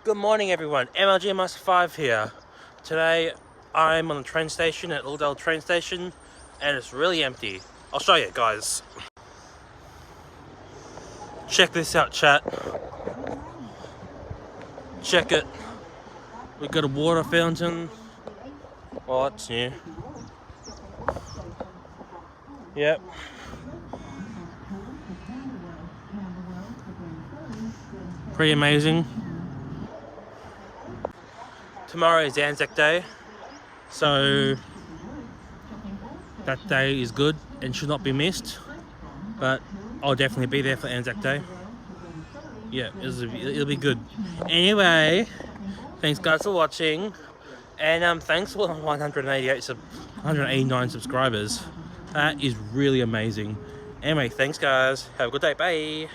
Good morning everyone, MLG Master 5 here. Today I'm on the train station at Lilydale train station and it's really empty. I'll show you guys. Check this out, chat. Check it. We've got a water fountain. Well, that's new. Yep. Pretty amazing. Tomorrow is Anzac Day, so that day is good and should not be missed. But I'll definitely be there for Anzac Day. Yeah, it'll be good. Anyway, thanks guys for watching, and thanks for 189 subscribers. That is really amazing. Anyway, thanks guys. Have a good day. Bye.